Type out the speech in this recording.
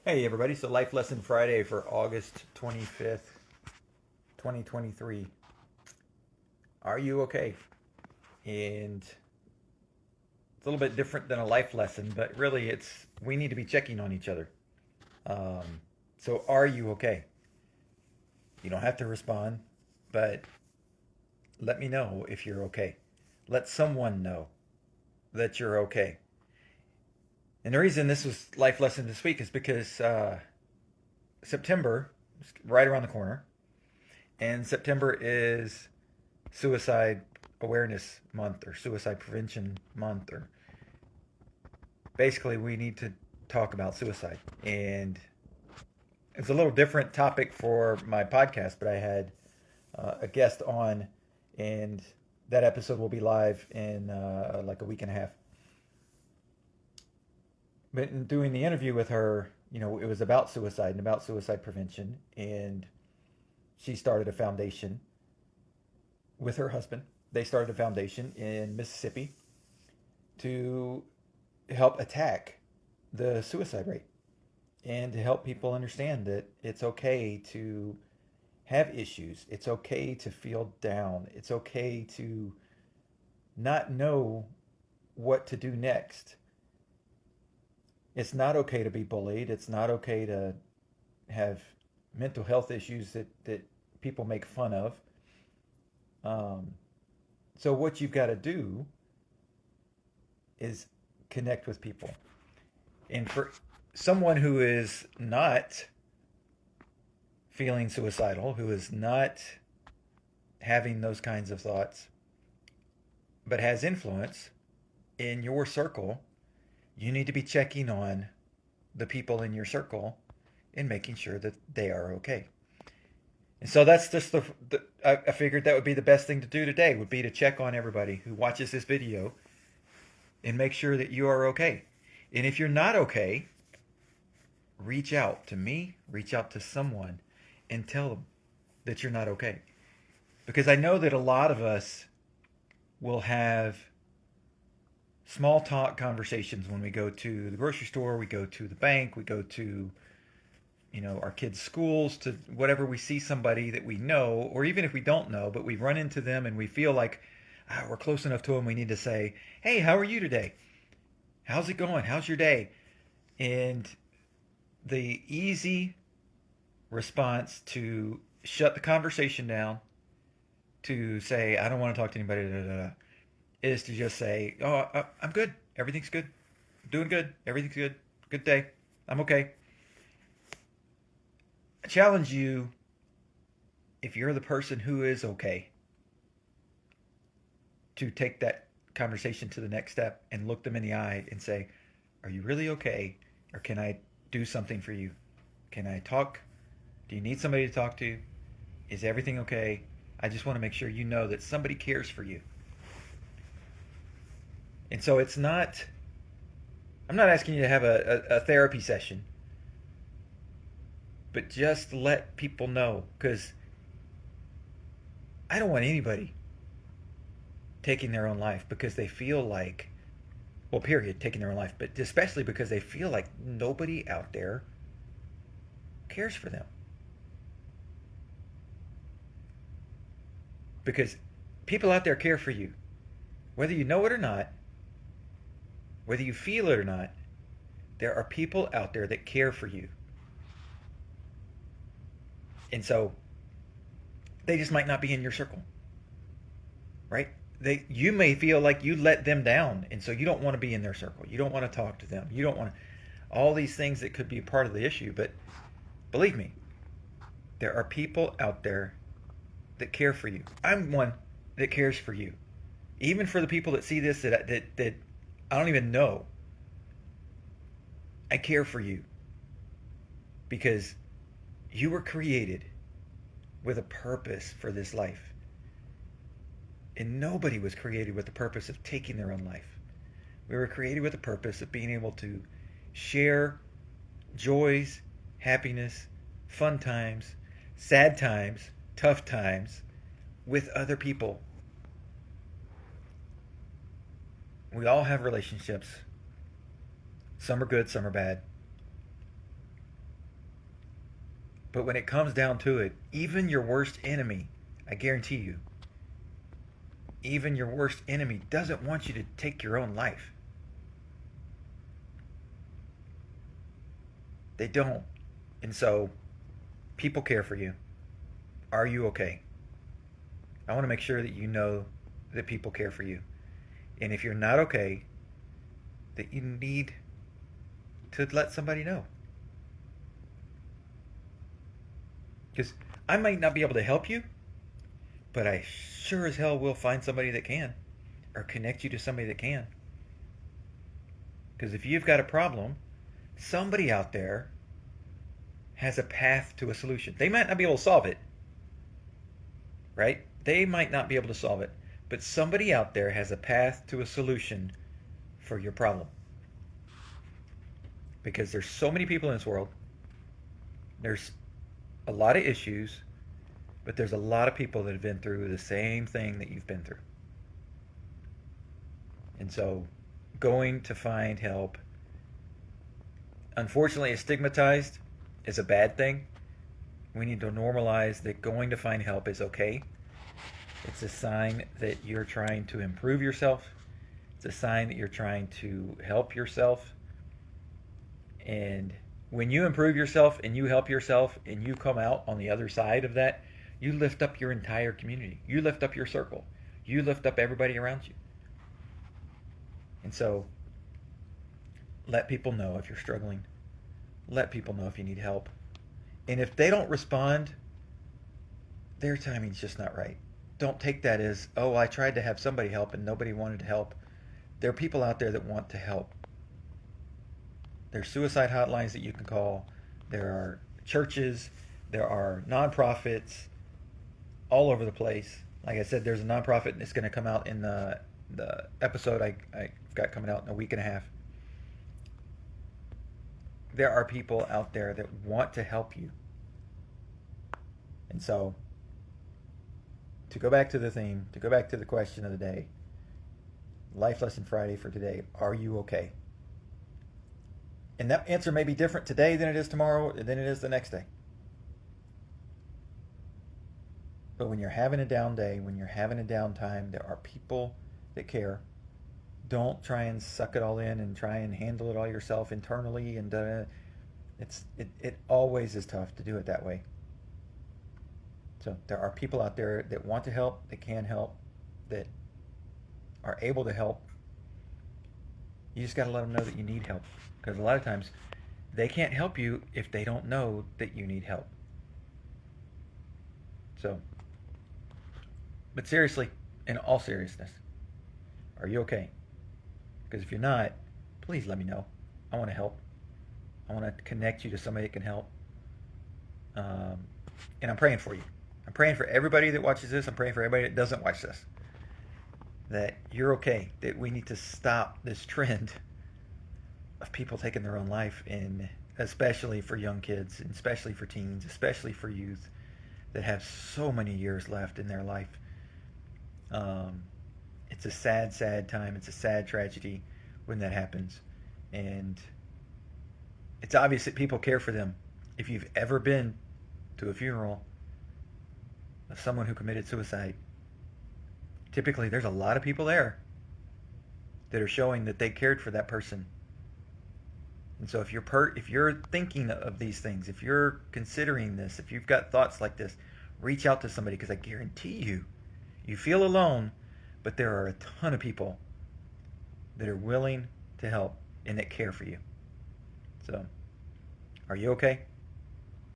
Hey everybody, so Life Lesson Friday for August 25th, 2023. Are you okay? And it's a little bit different than a life lesson, but really we need to be checking on each other. Um, so are you okay? You don't have to respond, but let me know if you're okay. Let someone know that you're okay. And the reason this was life lesson this week is because September is right around the corner, and September is Suicide Awareness Month or Suicide Prevention Month, or basically we need to talk about suicide. And it's a little different topic for my podcast, but I had a guest on, and that episode will be live in like a week and a half. But in doing the interview with her, it was about suicide and about suicide prevention, and she started a foundation with her husband. They started a foundation in Mississippi to help attack the suicide rate and to help people understand that it's okay to have issues. It's okay to feel down. It's okay to not know what to do next. It's not okay to be bullied. It's not okay to have mental health issues that people make fun of. Um, so, what you've got to do is connect with people. And for someone who is not feeling suicidal, who is not having those kinds of thoughts, but has influence in your circle, you need to be checking on the people in your circle and making sure that they are okay. And so that's just I figured that would be the best thing to do today would be to check on everybody who watches this video and make sure that you are okay. And if you're not okay, reach out to me, reach out to someone and tell them that you're not okay. Because I know that a lot of us will have small talk conversations when we go to the grocery store, we go to the bank, we go to, our kids' schools, to whatever. We see somebody that we know, or even if we don't know, but we run into them and we feel like we're close enough to them, we need to say, hey, how are you today? How's it going? How's your day? And the easy response to shut the conversation down, to say, I don't want to talk to anybody, da, da, da, is to just say, oh, I'm good. Everything's good. Doing good. Everything's good. Good day. I'm okay. I challenge you, if you're the person who is okay, to take that conversation to the next step and look them in the eye and say, are you really okay? Or can I do something for you? Can I talk? Do you need somebody to talk to? Is everything okay? I just want to make sure you know that somebody cares for you. And so I'm not asking you to have a therapy session, but just let people know, because I don't want anybody taking their own life because they feel like, well, period, taking their own life, but especially because they feel like nobody out there cares for them. Because people out there care for you. Whether you know it or not, whether you feel it or not, there are people out there that care for you. And so they just might not be in your circle, right? You may feel like you let them down, and so you don't want to be in their circle. You don't want to talk to them. You don't want to, all these things that could be a part of the issue. But believe me, there are people out there that care for you. I'm one that cares for you. Even for the people that see this that I don't even know, I care for you because you were created with a purpose for this life. And nobody was created with the purpose of taking their own life. We were created with the purpose of being able to share joys, happiness, fun times, sad times, tough times with other people. We all have relationships. Some are good, some are bad. But when it comes down to it, even your worst enemy, I guarantee you, even your worst enemy doesn't want you to take your own life. They don't. And so, people care for you. Are you okay? I want to make sure that you know that people care for you. And if you're not okay, that you need to let somebody know. Because I might not be able to help you, but I sure as hell will find somebody that can, or connect you to somebody that can. Because if you've got a problem, somebody out there has a path to a solution. They might not be able to solve it, right? They might not be able to solve it, but somebody out there has a path to a solution for your problem. Because there's so many people in this world. There's a lot of issues, but there's a lot of people that have been through the same thing that you've been through. And so going to find help, unfortunately, is stigmatized as a bad thing. We need to normalize that going to find help is okay. It's a sign that you're trying to improve yourself. It's a sign that you're trying to help yourself. And when you improve yourself and you help yourself and you come out on the other side of that, you lift up your entire community. You lift up your circle. You lift up everybody around you. And so, let people know if you're struggling. Let people know if you need help. And if they don't respond, their timing's just not right. Don't take that as, oh, I tried to have somebody help and nobody wanted to help. There are people out there that want to help. There's suicide hotlines that you can call. There are churches. There are nonprofits all over the place. Like I said, there's a nonprofit that's going to come out in the episode I've got coming out in a week and a half. There are people out there that want to help you. And so, to go back to the theme, to go back to the question of the day, Life Lesson Friday for today, are you okay? And that answer may be different today than it is tomorrow, than it is the next day. But when you're having a down day, when you're having a down time, there are people that care. Don't try and suck it all in and try and handle it all yourself internally. And it always is tough to do it that way. So there are people out there that want to help, that can help, that are able to help. You just got to let them know that you need help. Because a lot of times, they can't help you if they don't know that you need help. So, but seriously, in all seriousness, are you okay? Because if you're not, please let me know. I want to help. I want to connect you to somebody that can help. And I'm praying for you. I'm praying for everybody that watches this. I'm praying for everybody that doesn't watch this. That you're okay. That we need to stop this trend of people taking their own life, and especially for young kids, and especially for teens, especially for youth that have so many years left in their life. It's a sad, sad time. It's a sad tragedy when that happens. And it's obvious that people care for them. If you've ever been to a funeral of someone who committed suicide, typically there's a lot of people there that are showing that they cared for that person. And so if you're thinking of these things, if you're considering this, if you've got thoughts like this, reach out to somebody, because I guarantee you feel alone, but there are a ton of people that are willing to help and that care for you. So, are you okay?